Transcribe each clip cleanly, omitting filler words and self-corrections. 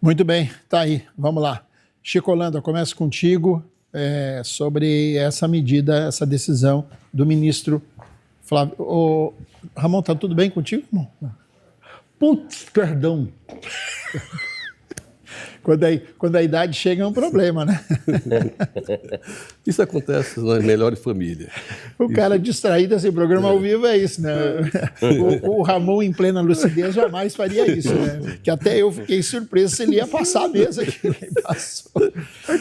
Muito bem, tá aí, vamos lá. Chico Holanda, começo contigo sobre essa medida, essa decisão do ministro Flávio. Ramon, tá tudo bem contigo, irmão? Putz, perdão. Quando a idade chega é um problema, né? Isso acontece nas melhores famílias. O cara distraído assim, programa ao vivo é isso, né? O Ramon em plena lucidez jamais faria isso, né? Que até eu fiquei surpreso se ele ia passar a mesa que ele passou.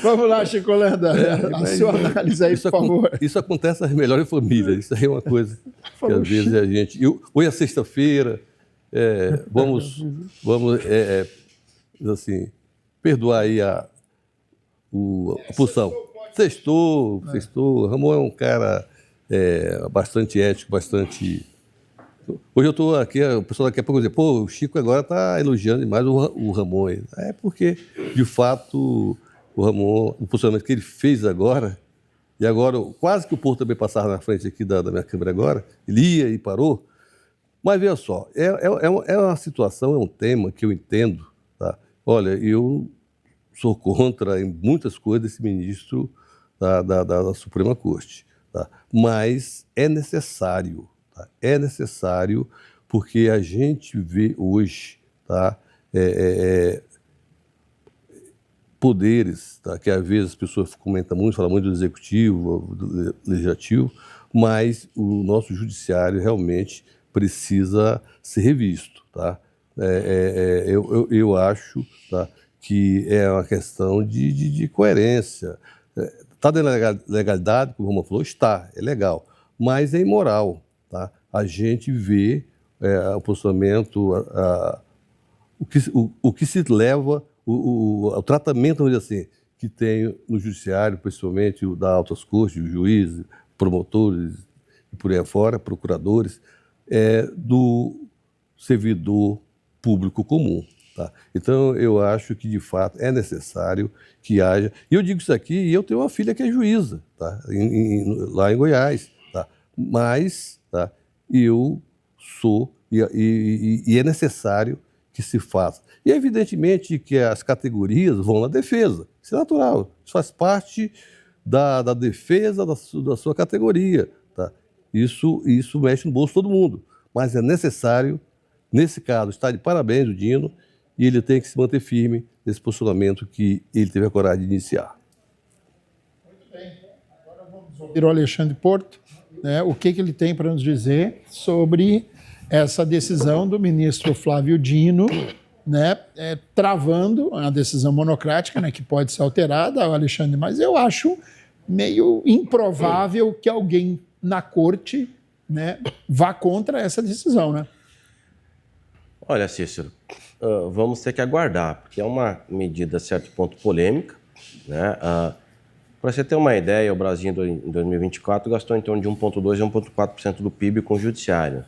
Vamos lá, Chico Holanda, a sua análise aí, por favor. Isso acontece nas melhores famílias, isso aí é uma coisa que às vezes a gente... Hoje é sexta-feira, vamos assim, perdoar aí a posição. Sextou. Ramon é um cara bastante ético, bastante... Hoje eu estou aqui, o pessoal daqui a pouco vai dizer, o Chico agora está elogiando demais o Ramon. É porque, de fato, o Ramon, o posicionamento que ele fez agora, e agora quase que o Porto também passava na frente aqui da minha câmera agora, ele ia e parou. Mas veja só, é uma situação, é um tema que eu entendo, tá? Olha, eu sou contra em muitas coisas desse ministro da Suprema Corte, tá? Mas é necessário, tá? É necessário porque a gente vê hoje, tá? Poderes, tá? Que às vezes as pessoas comentam muito, falam muito do executivo, do legislativo, mas o nosso judiciário realmente precisa ser revisto, tá? Eu acho, tá, que é uma questão de coerência. Está dentro da legalidade, como o Romulo falou, está, é legal, mas é imoral, tá? A gente vê o posicionamento, o que se leva, o tratamento, vamos dizer assim, que tem no judiciário, principalmente o da altas cortes, os juízes, promotores e por aí afora, procuradores, do servidor público comum. Tá? Então, eu acho que, de fato, é necessário que haja... E eu digo isso aqui, e eu tenho uma filha que é juíza, tá? Lá em Goiás. Tá? Mas eu sou... E é necessário que se faça. E, evidentemente, que as categorias vão na defesa. Isso é natural. Isso faz parte da defesa da sua categoria. Tá? Isso mexe no bolso de todo mundo. Mas é necessário, nesse caso, está de parabéns o Dino, e ele tem que se manter firme nesse posicionamento que ele teve a coragem de iniciar. Muito bem. Agora vamos ouvir o Alexandre Porto, né? O que ele tem para nos dizer sobre essa decisão do ministro Flávio Dino, né? Travando a decisão monocrática, né? Que pode ser alterada, Alexandre, mas eu acho meio improvável que alguém na corte, né, vá contra essa decisão, né? Olha, Cícero, vamos ter que aguardar, porque é uma medida, a certo ponto, polêmica, né? Para você ter uma ideia, o Brasil, em 2024, gastou em torno de 1,2% a 1,4% do PIB com o judiciário.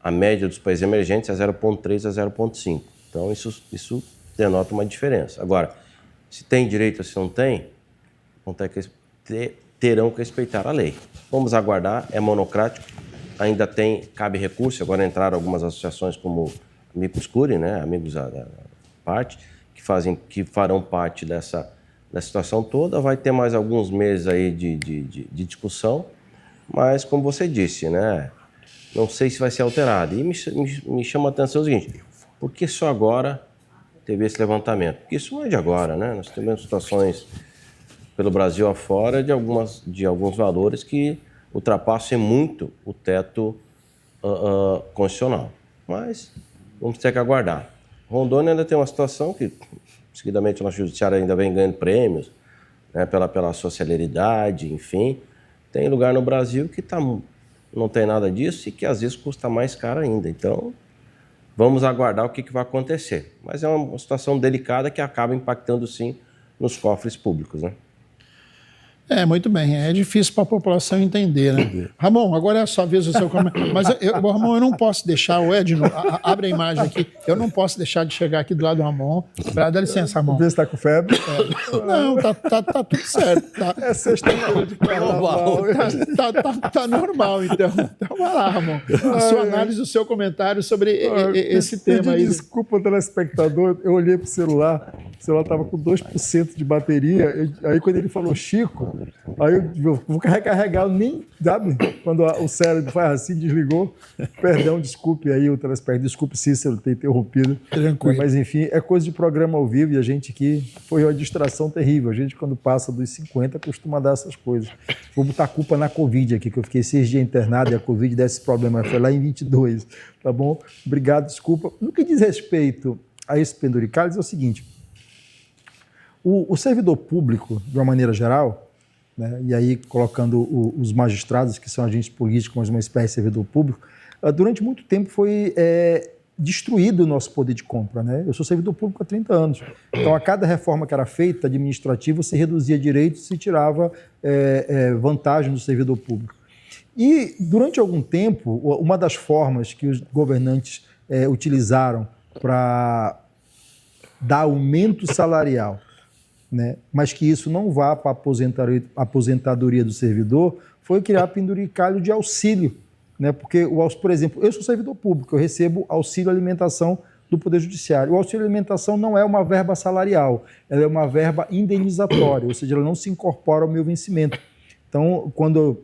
A média dos países emergentes é 0,3% a 0,5%. Então, isso denota uma diferença. Agora, se tem direito ou se não tem, terão que respeitar a lei. Vamos aguardar, é monocrático, ainda cabe recurso, agora entraram algumas associações como Amigos Curi, né, amigos da parte, que farão parte dessa situação toda. Vai ter mais alguns meses aí de discussão, mas como você disse, né, não sei se vai ser alterado. E me chama a atenção o seguinte, por que só agora teve esse levantamento? Porque isso não é de agora, né, nós temos situações pelo Brasil afora de alguns valores que ultrapassam muito o teto constitucional. Mas vamos ter que aguardar. Rondônia ainda tem uma situação que, seguidamente, o nosso judiciário ainda vem ganhando prêmios, né, pela sua celeridade, enfim. Tem lugar no Brasil que não tem nada disso e que às vezes custa mais caro ainda. Então, vamos aguardar o que vai acontecer. Mas é uma situação delicada que acaba impactando, sim, nos cofres públicos, né? Muito bem. É difícil para a população entender, né? Ramon, agora é a sua vez do seu comentário. Mas, Ramon, eu não posso deixar, o Edno, abre a imagem aqui, eu não posso deixar de chegar aqui do lado do Ramon. Dá licença, Ramon. Vê se está com febre. Não, tá tudo certo. Tá. É sexta-feira de carnaval. Tá normal, então. Então vai lá, Ramon. A sua análise, o seu comentário sobre esse tema aí. Desculpa, telespectador, eu olhei para o celular estava com 2% de bateria, aí quando ele falou Chico, aí eu vou recarregar, nem, sabe, quando o cérebro faz assim, desligou, perdão, desculpe aí o telespectador, desculpe Cícero ter interrompido. Tranquilo. Mas enfim, é coisa de programa ao vivo e a gente aqui foi uma distração terrível, a gente quando passa dos 50 costuma dar essas coisas. Vou botar a culpa na Covid aqui, que eu fiquei 6 dias internado e a Covid desse problema, foi lá em 22, tá bom? Obrigado, desculpa. No que diz respeito a esse penduricalhos é o seguinte, o servidor público, de uma maneira geral, né, e aí colocando os magistrados, que são agentes políticos, mas uma espécie de servidor público, durante muito tempo foi destruído o nosso poder de compra. Né? Eu sou servidor público há 30 anos. Então, a cada reforma que era feita, administrativa, se reduzia direitos e se tirava vantagem do servidor público. E, durante algum tempo, uma das formas que os governantes utilizaram para dar aumento salarial, né, mas que isso não vá para a aposentadoria do servidor, foi criar penduricalho de auxílio. Né, porque, por exemplo, eu sou servidor público, eu recebo auxílio alimentação do Poder Judiciário. O auxílio alimentação não é uma verba salarial, ela é uma verba indenizatória, ou seja, ela não se incorpora ao meu vencimento. Então, quando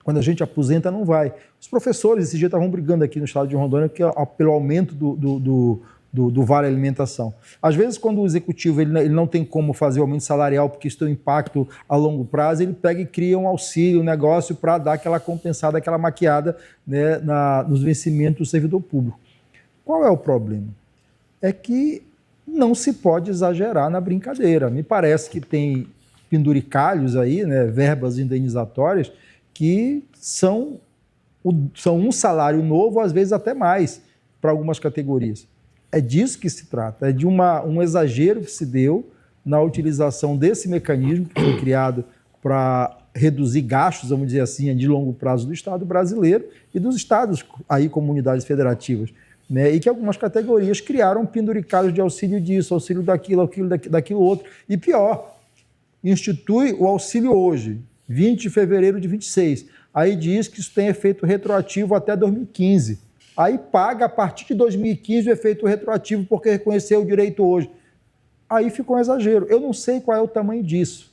a gente aposenta, não vai. Os professores, esse dia, estavam brigando aqui no estado de Rondônia pelo aumento do vale alimentação. Às vezes, quando o executivo ele não tem como fazer o aumento salarial porque isso tem um impacto a longo prazo, ele pega e cria um auxílio, um negócio para dar aquela compensada, aquela maquiada, né, nos vencimentos do servidor público. Qual é o problema? É que não se pode exagerar na brincadeira. Me parece que tem penduricalhos aí, né, verbas indenizatórias, que são um salário novo, às vezes até mais, para algumas categorias. É disso que se trata, é de um exagero que se deu na utilização desse mecanismo que foi criado para reduzir gastos, vamos dizer assim, de longo prazo do Estado brasileiro e dos estados, aí comunidades federativas, né? E que algumas categorias criaram penduricalhos de auxílio disso, auxílio daquilo outro. E pior, institui o auxílio hoje, 20 de fevereiro de 26. Aí diz que isso tem efeito retroativo até 2015. Aí paga a partir de 2015 o efeito retroativo porque reconheceu o direito hoje. Aí ficou um exagero. Eu não sei qual é o tamanho disso.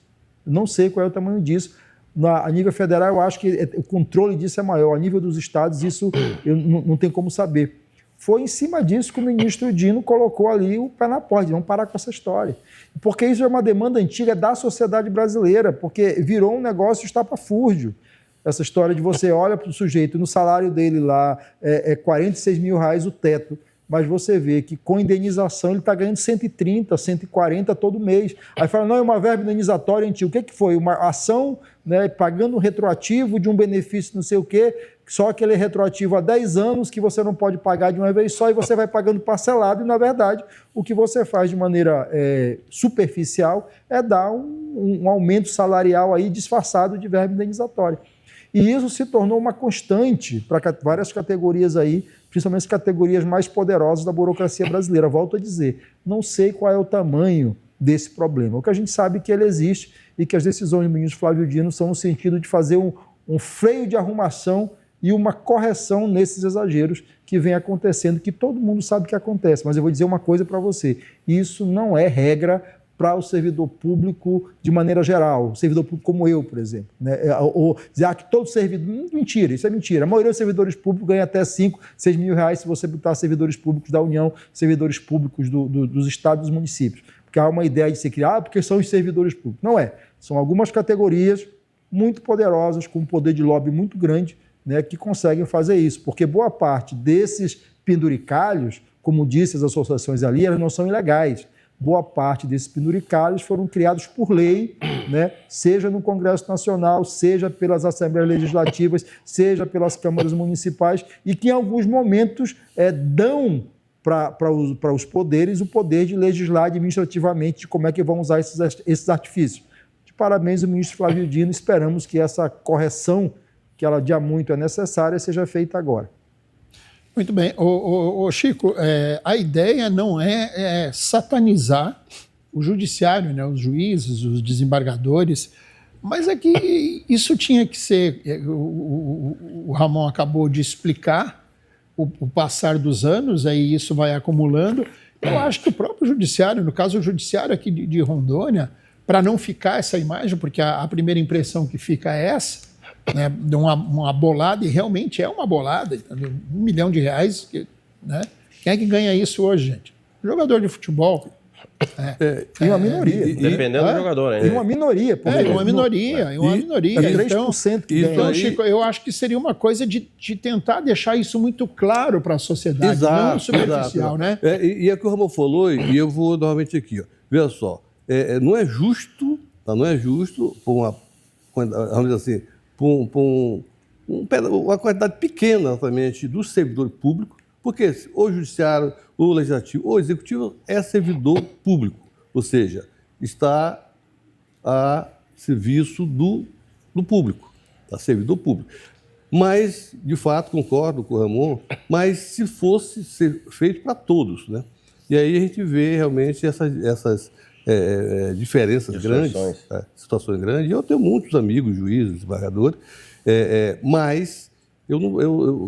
A nível federal, eu acho que o controle disso é maior. A nível dos estados, isso eu não tem como saber. Foi em cima disso que o ministro Dino colocou ali o pé na porta. Vamos parar com essa história. Porque isso é uma demanda antiga da sociedade brasileira, porque virou um negócio estapafúrdio. Essa história de você olha para o sujeito, no salário dele lá é R$46 mil o teto, mas você vê que com indenização ele está ganhando 130, 140 todo mês. Aí fala, não, é uma verba indenizatória antiga. O que foi? Uma ação, né, pagando um retroativo de um benefício não sei o quê, só que ele é retroativo há 10 anos, que você não pode pagar de uma vez só e você vai pagando parcelado e, na verdade, o que você faz de maneira superficial é dar um aumento salarial aí disfarçado de verba indenizatória. E isso se tornou uma constante para várias categorias aí, principalmente as categorias mais poderosas da burocracia brasileira. Volto a dizer, não sei qual é o tamanho desse problema. O que a gente sabe é que ele existe e que as decisões do ministro Flávio Dino são no sentido de fazer um freio de arrumação e uma correção nesses exageros que vem acontecendo, que todo mundo sabe que acontece. Mas eu vou dizer uma coisa para você, isso não é regra para o servidor público de maneira geral, o servidor público como eu, por exemplo. Né? Ou dizer que todo servidor... Mentira, isso é mentira. A maioria dos servidores públicos ganha até 5, 6 mil reais se você botar servidores públicos da União, servidores públicos dos estados e dos municípios. Porque há uma ideia de se criar, porque são os servidores públicos. Não é. São algumas categorias muito poderosas, com um poder de lobby muito grande, né, que conseguem fazer isso. Porque boa parte desses penduricalhos, como disse as associações ali, elas não são ilegais. Boa parte desses penduricalhos foram criados por lei, né? Seja no Congresso Nacional, seja pelas Assembleias Legislativas, seja pelas câmaras municipais, e que em alguns momentos dão para os poderes o poder de legislar administrativamente de como é que vão usar esses artifícios. Parabéns ao ministro Flávio Dino. Esperamos que essa correção, que ela de há muito é necessária, seja feita agora. Muito bem. Chico, a ideia não é satanizar o judiciário, né, os juízes, os desembargadores, mas é que isso tinha que ser, o Ramon acabou de explicar, o passar dos anos, aí isso vai acumulando. Eu acho que o próprio judiciário, no caso o judiciário aqui de Rondônia, para não ficar essa imagem, porque a primeira impressão que fica é essa, né, de uma bolada, e realmente é uma bolada, R$1 milhão, né? Quem é que ganha isso hoje, gente? Jogador de futebol. E uma minoria. Dependendo do jogador, hein? E uma minoria. Uma minoria. É Então, 3% que ganha. então, Chico, eu acho que seria uma coisa de tentar deixar isso muito claro para a sociedade, não superficial, né? E é o que o Ramon falou, e eu vou novamente aqui. Ó. Veja só, não é justo, tá? Não é justo vamos dizer assim, uma quantidade pequena exatamente do servidor público, porque o judiciário, o legislativo, o executivo é servidor público, ou seja, está a serviço do público, tá? Servidor público. Mas, de fato, concordo com o Ramon, mas se fosse ser feito para todos, né? E aí a gente vê realmente essas diferenças grandes, situações grandes. Eu tenho muitos amigos, juízes, desembargadores, mas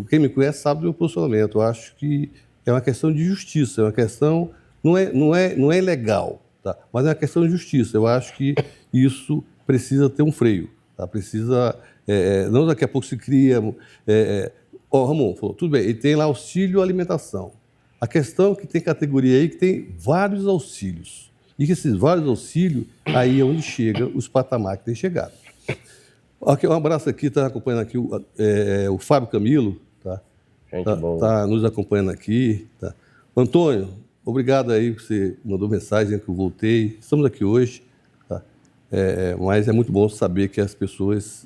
quem me conhece sabe do meu posicionamento. Eu acho que é uma questão de justiça, é uma questão, não é legal, tá? Mas é uma questão de justiça. Eu acho que isso precisa ter um freio, tá? Precisa, não daqui a pouco se cria... Ramon falou, tudo bem, ele tem lá auxílio alimentação. A questão é que tem categoria aí que tem vários auxílios. E que esses vários auxílios, aí é onde chega os patamares que tem chegado. Aqui, um abraço aqui, está acompanhando aqui o Fábio Camilo, tá? Está nos acompanhando aqui. Tá? Antônio, obrigado aí que você mandou mensagem, que eu voltei. Estamos aqui hoje, tá? Mas é muito bom saber que as pessoas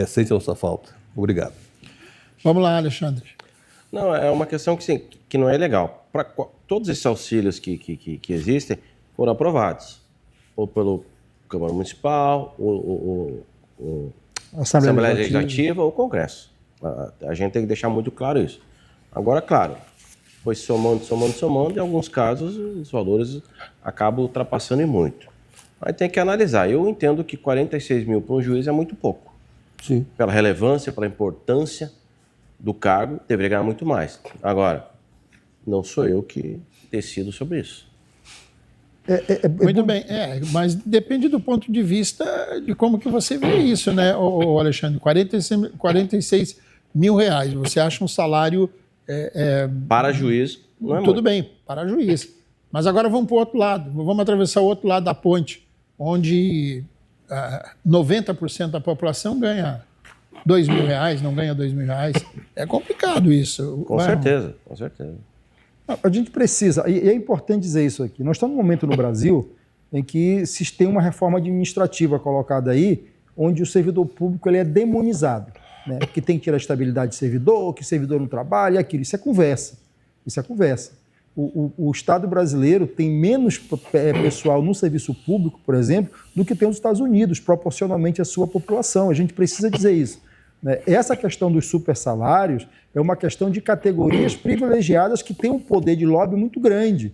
sentem a nossa falta. Obrigado. Vamos lá, Alexandre. Não, é uma questão que não é legal. Todos esses auxílios que existem foram aprovados, ou pelo Câmara Municipal, ou Assembleia Legislativa ou Congresso. A gente tem que deixar muito claro isso. Agora, claro, foi somando, e em alguns casos os valores acabam ultrapassando muito. Aí tem que analisar. Eu entendo que 46 mil para um juiz é muito pouco. Sim. Pela relevância, pela importância do cargo, deveria ganhar muito mais. Agora, não sou eu que decido sobre isso. Muito bem, mas depende do ponto de vista de como que você vê isso, né, Alexandre? 46 mil reais, você acha um salário... para juiz, não é tudo muito. bem, para juiz. Mas agora vamos para o outro lado, vamos atravessar o outro lado da ponte, onde 90% da população ganha R$2 mil, não ganha R$2 mil. É complicado isso. Com certeza, com certeza. A gente precisa, e é importante dizer isso aqui, nós estamos num momento no Brasil em que se tem uma reforma administrativa colocada aí, onde o servidor público ele é demonizado, né? Que tem que tirar a estabilidade de servidor, que servidor não trabalha, aquilo. Isso é conversa. Isso é conversa. O Estado brasileiro tem menos pessoal no serviço público, por exemplo, do que tem os Estados Unidos, proporcionalmente à sua população. A gente precisa dizer isso. Essa questão dos supersalários é uma questão de categorias privilegiadas que têm um poder de lobby muito grande.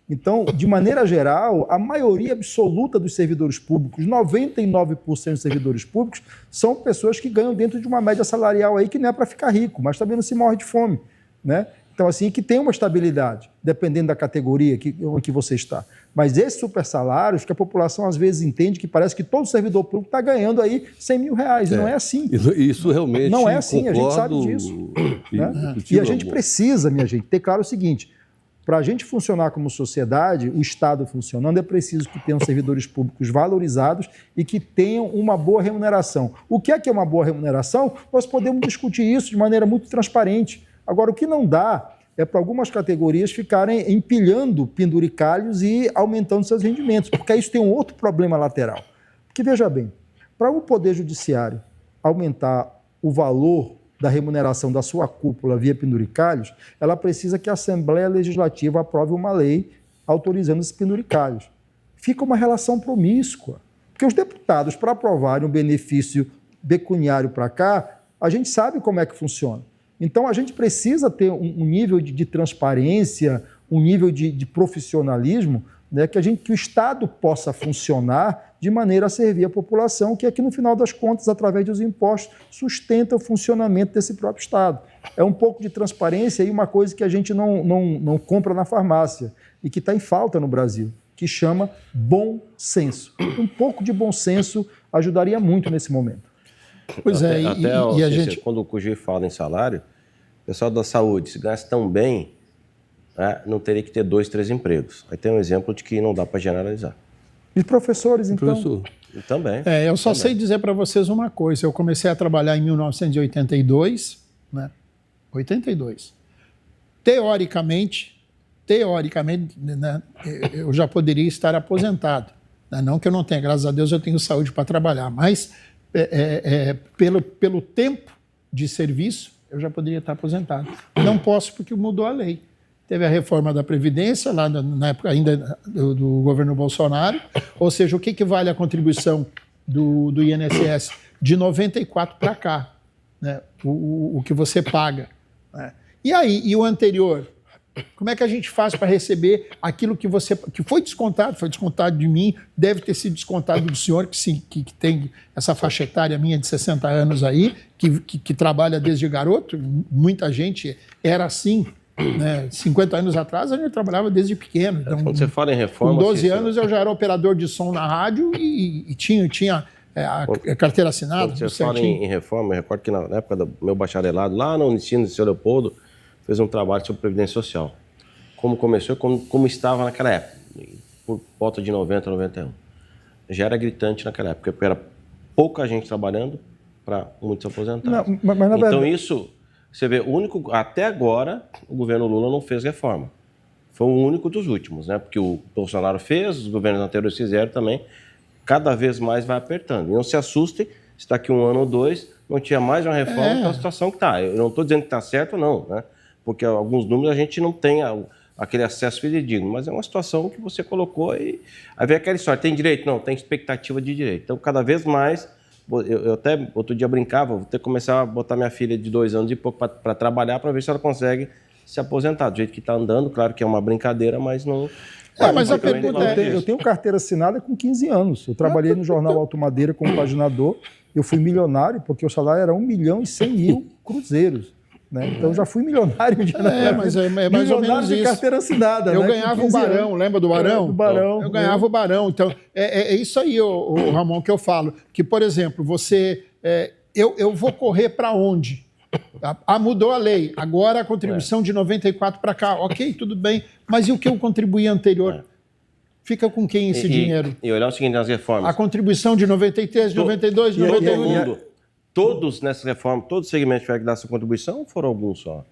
Então, de maneira geral, a maioria absoluta dos servidores públicos, 99% dos servidores públicos, são pessoas que ganham dentro de uma média salarial aí que não é para ficar rico, mas também não se morre de fome, né? Então, assim, que tem uma estabilidade, dependendo da categoria em que você está. Mas esses supersalários, que a população às vezes entende que parece que todo servidor público está ganhando aí R$100 mil. E não é assim. Isso realmente não é assim, a gente sabe disso. Né? E a gente precisa, minha gente, ter claro o seguinte, para a gente funcionar como sociedade, o Estado funcionando, é preciso que tenham servidores públicos valorizados e que tenham uma boa remuneração. O que é uma boa remuneração? Nós podemos discutir isso de maneira muito transparente. Agora, o que não dá é para algumas categorias ficarem empilhando penduricalhos e aumentando seus rendimentos, porque isso tem um outro problema lateral. Porque, veja bem, para o Poder Judiciário aumentar o valor da remuneração da sua cúpula via penduricalhos, ela precisa que a Assembleia Legislativa aprove uma lei autorizando esses penduricalhos. Fica uma relação promíscua. Porque os deputados, para aprovarem um benefício pecuniário para cá, a gente sabe como é que funciona. Então, a gente precisa ter um nível de transparência, um nível de profissionalismo, né, que o Estado possa funcionar de maneira a servir a população, que aqui, no final das contas, através dos impostos, sustenta o funcionamento desse próprio Estado. É um pouco de transparência e uma coisa que a gente não compra na farmácia e que está em falta no Brasil, que chama bom senso. Um pouco de bom senso ajudaria muito nesse momento. Pois é, e a gente... Quando o Cuji fala em salário, o pessoal da saúde, se gasta tão bem, né, não teria que ter 2, 3 empregos. Aí tem um exemplo de que não dá para generalizar. E professores, então? Professor. E também. Eu só sei dizer para vocês uma coisa. Eu comecei a trabalhar em 1982, né? 82. Teoricamente, né, eu já poderia estar aposentado. Né? Não que eu não tenha, graças a Deus eu tenho saúde para trabalhar, mas pelo tempo de serviço, eu já poderia estar aposentado. Não posso porque mudou a lei. Teve a reforma da Previdência, lá na época ainda do governo Bolsonaro, ou seja, o que vale a contribuição do INSS? De 94 para cá, né? O que você paga. Né? E aí, e o anterior? Como é que a gente faz para receber aquilo que foi descontado de mim, deve ter sido descontado do senhor, que tem essa faixa etária minha de 60 anos aí, que trabalha desde garoto, muita gente era assim, né? 50 anos atrás a gente trabalhava desde pequeno. Então, quando você fala em reforma... Com 12 anos eu já era operador de som na rádio e tinha a carteira assinada. Quando você fala em reforma, eu recordo que na época do meu bacharelado, lá no ensino de São Leopoldo, fez um trabalho sobre Previdência Social. Como começou e como estava naquela época, por volta de 90, 91. Já era gritante naquela época, porque era pouca gente trabalhando para muitos aposentados. Não, mas na então verdade... isso, você vê, até agora o governo Lula não fez reforma. Foi o único dos últimos, né? Porque o Bolsonaro fez, os governos anteriores fizeram também, cada vez mais vai apertando. E não se assustem se daqui 1 ano ou 2 não tinha mais uma reforma, que é a situação que está. Eu não estou dizendo que está certo ou não, né? Porque alguns números a gente não tem aquele acesso fidedigno, mas é uma situação que você colocou e aí vem aquela história, tem direito? Não, tem expectativa de direito. Então, cada vez mais, eu até outro dia brincava, vou ter que começar a botar minha filha de 2 anos e pouco para trabalhar, para ver se ela consegue se aposentar. Do jeito que está andando, claro que é uma brincadeira, mas não... mas a pergunta eu tenho carteira assinada com 15 anos. Eu trabalhei no jornal Alto Madeira como paginador, eu fui milionário porque o salário era 1.100.000 cruzeiros. Né? Então, eu já fui milionário. Mas é mais ou menos isso. Carteira assinada. Eu ganhava o Barão, lembra do Barão? Do Barão. Eu ganhava o Barão. Então, é isso aí, o Ramon, que eu falo. Que, por exemplo, eu vou correr para onde? Mudou a lei. Agora a contribuição de 94 para cá. Ok, tudo bem. Mas e o que eu contribuí anterior? Fica com quem esse dinheiro? E olhar o seguinte nas reformas. A contribuição de 93, de 92, de 91. Todos nessa reforma, todos os segmentos tiveram que dar sua contribuição ou foram alguns só?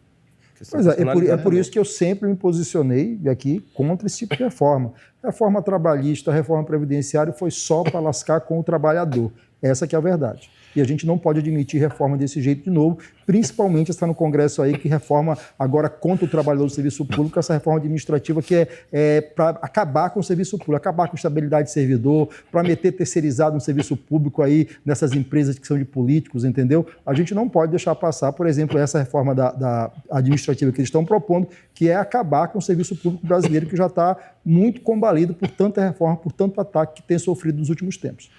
Pois é por isso que eu sempre me posicionei aqui contra esse tipo de reforma. Reforma trabalhista, reforma previdenciária foi só para lascar com o trabalhador. Essa que é a verdade. E a gente não pode admitir reforma desse jeito de novo, principalmente está no Congresso aí que reforma agora contra o trabalhador do serviço público, essa reforma administrativa que é para acabar com o serviço público, acabar com a estabilidade de servidor, para meter terceirizado no serviço público aí, nessas empresas que são de políticos, entendeu? A gente não pode deixar passar, por exemplo, essa reforma da administrativa que eles estão propondo, que é acabar com o serviço público brasileiro, que já está muito combalido por tanta reforma, por tanto ataque que tem sofrido nos últimos tempos.